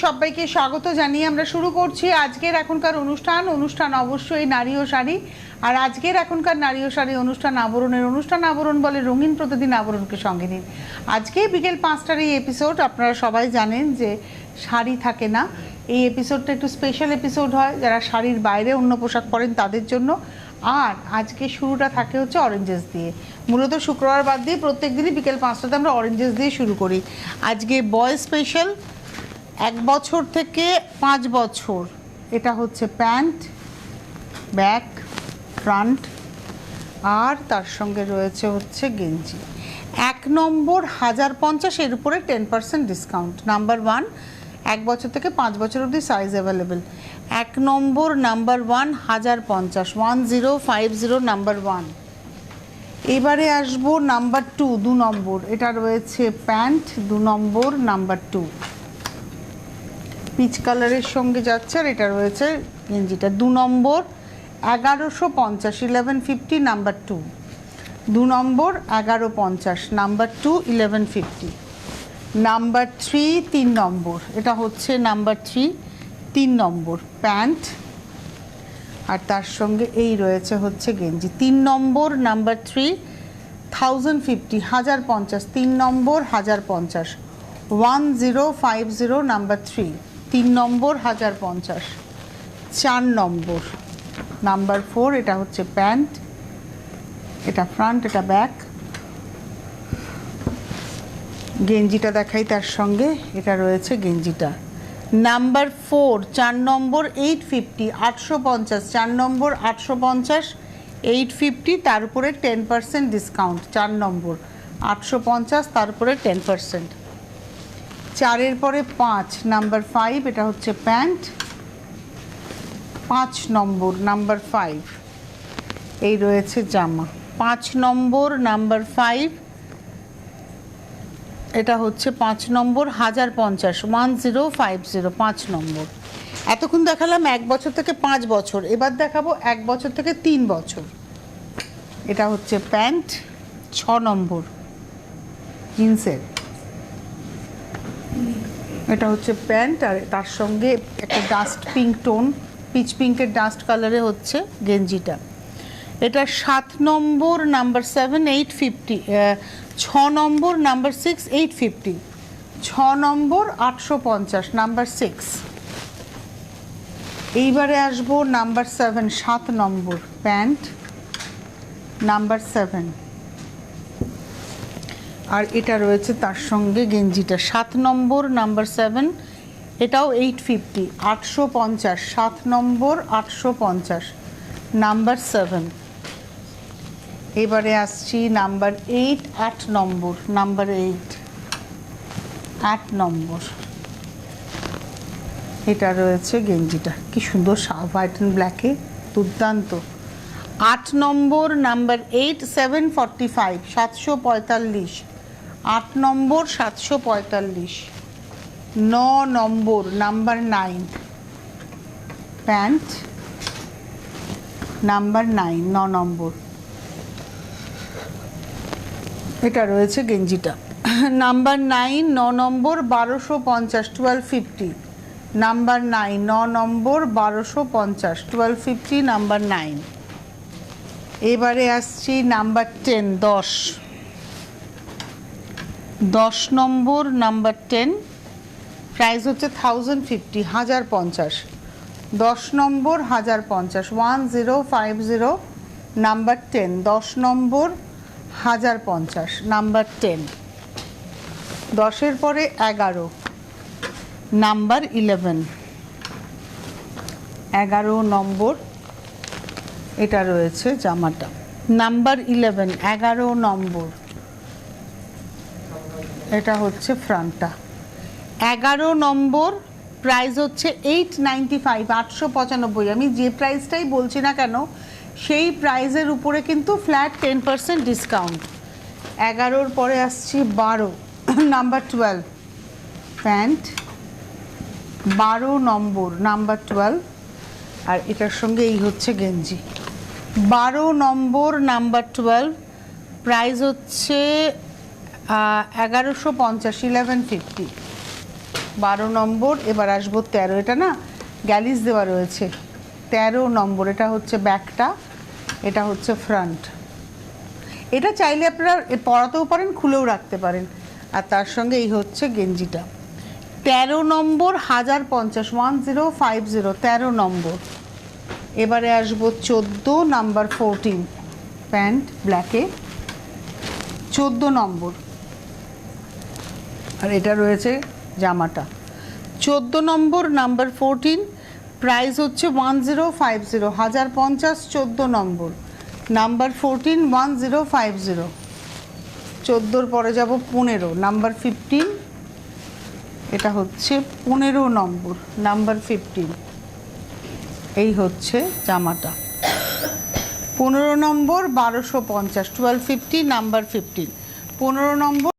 সবাইকে স্বাগত জানিয়ে আমরা শুরু করছি আজকের এখনকার অনুষ্ঠান অবশ্যই নারী ও শাড়ি। আর আজকের এখনকার নারী ও শাড়ি অনুষ্ঠান আবরণ বলে রঙিন প্রতিদিন আবরণকে সঙ্গে নিন। আজকে বিকেল 5টার এই এপিসোড, আপনারা সবাই জানেন যে শাড়ি থাকে না, এই এপিসোডটা একটু স্পেশাল এপিসোড হয় যারা শাড়ির বাইরে অন্য পোশাক পরেন তাদের জন্য। আর আজকে শুরুটা থাকে হচ্ছে অরেঞ্জেস দিয়ে। মূলত শুক্রবার বাদ দিয়ে প্রত্যেক দিনই বিকেল 5টাতে আমরা অরেঞ্জেস দিয়ে শুরু করি। আজকে বয় স্পেশাল 1 বছর থেকে 5 বছর, এটা হচ্ছে প্যান্ট, ব্যাক, ফ্রন্ট, আর তার সঙ্গে রয়েছে হচ্ছে গেঞ্জি। 1 নম্বর 1050, এর উপরে 10% ডিসকাউন্ট। নাম্বার 1 1 বছর থেকে 5 বছর অবধি সাইজ অ্যাভেলেবেল। 1 নম্বর নাম্বার 1 1050, 1050 নাম্বার 1। এবারে আসবো নাম্বার 2, 2 নম্বর, এটা রয়েছে প্যান্ট, 2 নম্বর নাম্বার 2, পিচ কালারের সঙ্গে যাচ্ছে। আর এটা রয়েছে গেঞ্জিটা 2 নম্বর 1150, 1150 নাম্বার 2, 2 নম্বর 1150 নাম্বার 2, 1150। নাম্বার 3 3 নম্বর, এটা হচ্ছে নাম্বার 3 3 নম্বর প্যান্ট, আর তার সঙ্গে এই রয়েছে হচ্ছে গেঞ্জি। 3 নম্বর নাম্বার 3 1050, 1050, 3 নম্বর 1050, 1050 নাম্বার 3, 3 নম্বর 1050। 4 নম্বর নাম্বার 4, এটা হচ্ছে প্যান্ট, এটা ফ্রন্ট, এটা ব্যাক। গেঞ্জিটা দেখাই তার সঙ্গে, এটা রয়েছে গেঞ্জিটা। নাম্বার 4 4 নম্বর 850, 850, 4 নম্বর 850, 850, তার উপরে 10% ডিসকাউন্ট। 4 নম্বর 850, তার উপরে 10%। 4-এর পরে 5 নাম্বার 5, এটা হচ্ছে প্যান্ট, 5 নম্বর নাম্বার 5, এই রয়েছে জামা। 5 নম্বর নাম্বার 5, এটা হচ্ছে 5 নম্বর 1050, 1050, 5 নম্বর। এতক্ষণ দেখালাম 1 বছর থেকে 5 বছর, এবার দেখাবো 1 বছর থেকে 3 বছর। এটা হচ্ছে প্যান্ট, 6 নম্বর জিন্সের, এটা হচ্ছে প্যান্ট, আর তার সঙ্গে একটা ডাস্ট পিঙ্ক টোন, পিচ পিঙ্কের ডাস্ট কালারে হচ্ছে গেঞ্জিটা। এটা 7 নম্বর নাম্বার 7, 850, 6 নম্বর নাম্বার 6, 850, 6 নম্বর 850 নাম্বার 6। এইবারে আসবো নাম্বার 7, 7 নম্বর প্যান্ট, নাম্বার 7, আর এটা রয়েছে তার সঙ্গে গেঞ্জিটা। 7 নম্বর নাম্বার 7, এটাও 850, 850, 7 নম্বর 850 নাম্বার 7। এবারে আসছি নাম্বার 8, 8 নম্বর, নাম্বার 8, 8 নম্বর, এটা রয়েছে গেঞ্জিটা। কি সুন্দর হোয়াইট অ্যান্ড ব্ল্যাকে, দুর্দান্ত। 8 নম্বর নাম্বার 8, 745, 745, 8 নম্বর 745। 9 নম্বর নাম্বার 9 প্যান্ট, নাম্বার 9, 9 নম্বর, এটা রয়েছে গেঞ্জিটা। নাম্বার 9, 9 নম্বর 1250, 1250, নাম্বার 9, 9 নম্বর 1250, 1250 নাম্বার 9। এবারে আসছি নাম্বার 10, 10, 10 নম্বর নাম্বার 10, প্রাইস হচ্ছে 1050, 1050, 10 নম্বর 1050, 1050 নাম্বার 10, 10 নম্বর 1050 নাম্বার 10। 10-এর পরে 11 নাম্বার 11, 11 নম্বর, এটা রয়েছে জামাটা। নাম্বার 11, 11 নম্বর, এটা হচ্ছে ফ্রন্টটা। 11 নম্বর প্রাইস হচ্ছে 895, 895। আমি যে প্রাইসটাই বলছি না কেন সেই প্রাইসের উপরে কিন্তু ফ্ল্যাট 10% ডিসকাউন্ট। 11-র পরে আসছি 12 নাম্বার 12 প্যান্ট, 12 নম্বর নাম্বার 12, আর এটার সঙ্গে এই হচ্ছে গেঞ্জি। 12 নম্বর নাম্বার 12, প্রাইস হচ্ছে 1150, 1150, 12 নম্বর। এবার আসবো 13, এটা না গ্যালিস দেওয়া রয়েছে। 13 নম্বর, এটা হচ্ছে ব্যাকটা, এটা হচ্ছে ফ্রন্ট। এটা চাইলে আপনারা পরাতেও পারেন, খুলেও রাখতে পারেন। আর তার সঙ্গে এই হচ্ছে গেঞ্জিটা। 13 নম্বর 1050, 1050, 13 নম্বর। এবারে আসবো 14 নাম্বার 14, প্যান্ট ব্ল্যাকে, 14 নম্বর। আর এটা রয়েছে জামাটা। 14 নম্বর নাম্বার 14, প্রাইস হচ্ছে 1050, 1050, 14 নম্বর নাম্বার 14, 1050। 14-র পরে যাব 15 নাম্বার 15, এটা হচ্ছে 15 নম্বর নাম্বার 15। এই হচ্ছে জামাটা। 15 নম্বর 1250, 1250 নাম্বার 15, 15 নম্বর।